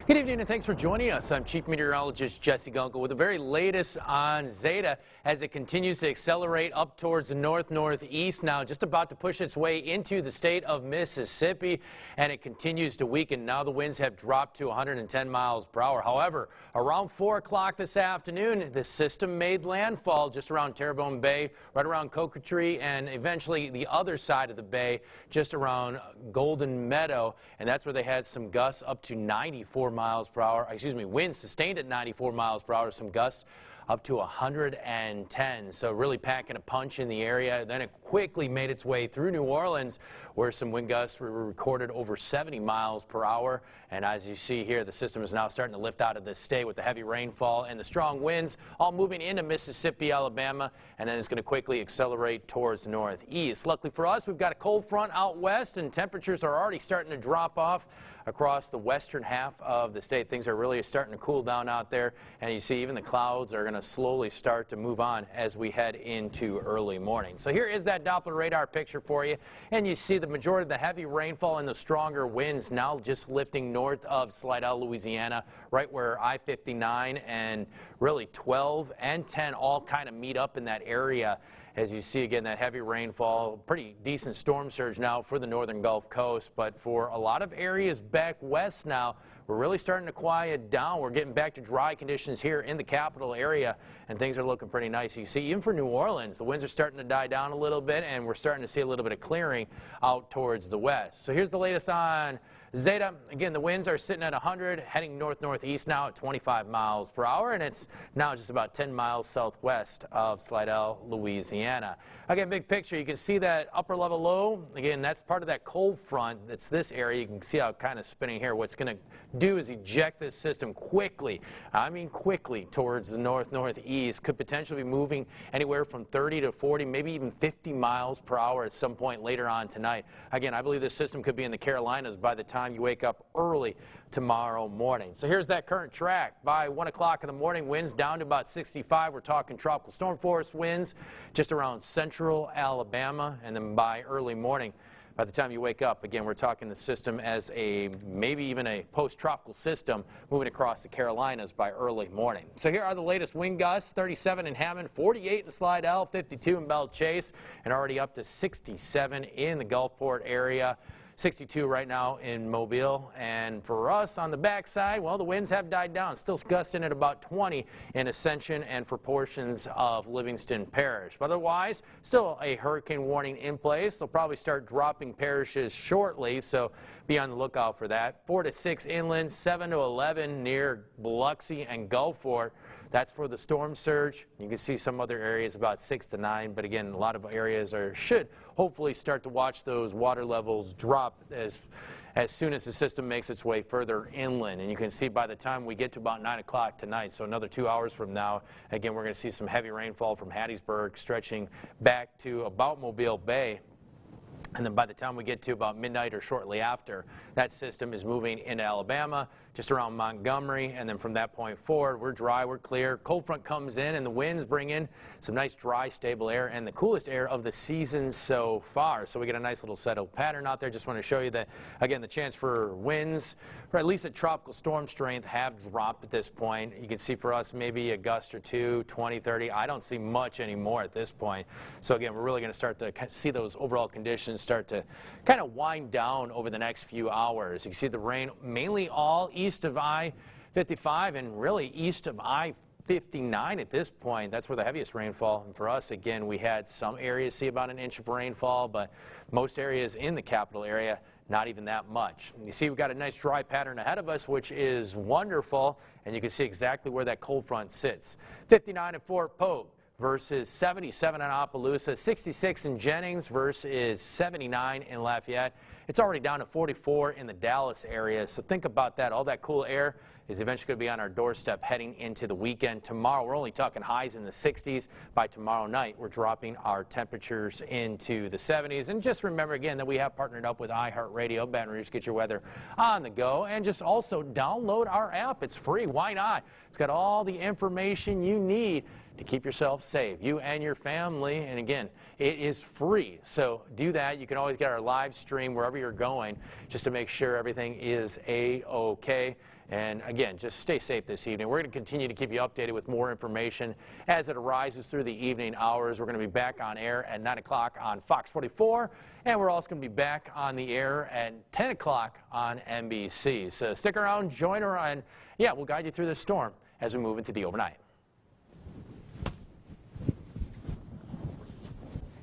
Good evening and thanks for joining us. I'm Chief Meteorologist Jesse Gunkel with the very latest on Zeta as it continues to accelerate up towards the northeast now, just about to push its way into the state of Mississippi, and it continues to weaken. Now the winds have dropped to 110 miles per hour. However, around 4 o'clock this afternoon, the system made landfall just around Terrebonne Bay, right around Cocotree, and eventually the other side of the bay, just around Golden Meadow, and that's where they had some gusts up to 94 miles per hour, winds sustained at 94 miles per hour, some gusts up to 110. So really packing a punch in the area. Then it quickly made its way through New Orleans, where some wind gusts were recorded over 70 miles per hour. And as you see here, the system is now starting to lift out of the state with the heavy rainfall and the strong winds, all moving into Mississippi, Alabama, and then it's going to quickly accelerate towards the northeast. Luckily for us, we've got a cold front out west, and temperatures are already starting to drop off across the western half of the state. Things are really starting to cool down out there, and you see even the clouds are going to slowly start to move on as we head into early morning. So here is that Doppler radar picture for you, and you see the majority of the heavy rainfall and the stronger winds now just lifting north of Slidell, Louisiana, right where I-59 and really 12 and 10 all kind of meet up in that area. As you see again, that heavy rainfall, pretty decent storm surge now for the northern Gulf Coast, but for a lot of areas back west now, we're really starting to quiet down. We're getting back to dry conditions here in the capital area, and things are looking pretty nice. You see, even for New Orleans, the winds are starting to die down a little bit, and we're starting to see a little bit of clearing out towards the west. So here's the latest on Zeta. Again, the winds are sitting at 100, heading north-northeast now at 25 miles per hour, and it's now just about 10 miles southwest of Slidell, Louisiana. Again, big picture, you can see that upper level low. Again, that's part of that cold front. That's this area. You can see how kind of spinning here. What's going to do is eject this system quickly. I mean quickly towards the north-northeast. Could potentially be moving anywhere from 30 to 40, maybe even 50 miles per hour at some point later on tonight. Again, I believe this system could be in the Carolinas by the time you wake up early tomorrow morning. So here's that current track. By 1 o'clock in the morning, winds down to about 65. We're talking tropical storm force winds just around central Alabama, and then by early morning, by the time you wake up, again, we're talking the system as a maybe even a post-tropical system moving across the Carolinas by early morning. So here are the latest wind gusts: 37 in Hammond, 48 in Slidell, 52 in Belle Chase, and already up to 67 in the Gulfport area. 62 right now in Mobile. And for us on the backside, well, the winds have died down. Still gusting at about 20 in Ascension and for portions of Livingston Parish. But otherwise, still a hurricane warning in place. They'll probably start dropping parishes shortly, so be on the lookout for that. 4 to 6 inland, 7 to 11 near Biloxi and Gulfport. That's for the storm surge. You can see some other areas about 6 to 9, but again, a lot of areas should hopefully start to watch those water levels drop as soon as the system makes its way further inland. And you can see by the time we get to about 9 o'clock tonight, so another 2 hours from now, again, we're going to see some heavy rainfall from Hattiesburg stretching back to about Mobile Bay. And then by the time we get to about midnight or shortly after, that system is moving into Alabama, just around Montgomery, and then from that point forward, we're dry, we're clear. Cold front comes in, and the winds bring in some nice, dry, stable air, and the coolest air of the season so far. So we get a nice little settled pattern out there. Just want to show you that, again, the chance for winds, or at least at tropical storm strength, have dropped at this point. You can see for us maybe a gust or two, 20, 30. I don't see much anymore at this point. So again, we're really going to start to see those overall conditions start to kind of wind down over the next few hours. You can see the rain mainly all east of I-55 and really east of I-59 at this point. That's where the heaviest rainfall. And for us, again, we had some areas see about an inch of rainfall, but most areas in the capital area, not even that much. You see we've got a nice dry pattern ahead of us, which is wonderful, and you can see exactly where that cold front sits. 59 at Fort Polk versus 77 in Opelousas, 66 in Jennings versus 79 in Lafayette. It's already down to 44 in the Dallas area, so think about that. All that cool air is eventually going to be on our doorstep heading into the weekend. Tomorrow, we're only talking highs in the 60s. By tomorrow night, we're dropping our temperatures into the 70s. And just remember, again, that we have partnered up with iHeartRadio. Baton Rouge, get your weather on the go. And just also download our app. It's free. Why not? It's got all the information you need to keep yourself safe, you and your family. And again, it is free. So do that. You can always get our live stream wherever you're going just to make sure everything is A-OK. And again, just stay safe this evening. We're going to continue to keep you updated with more information as it arises through the evening hours. We're going to be back on air at 9 o'clock on Fox 44, and we're also going to be back on the air at 10 o'clock on NBC. So stick around, join her, and yeah, we'll guide you through this storm as we move into the overnight.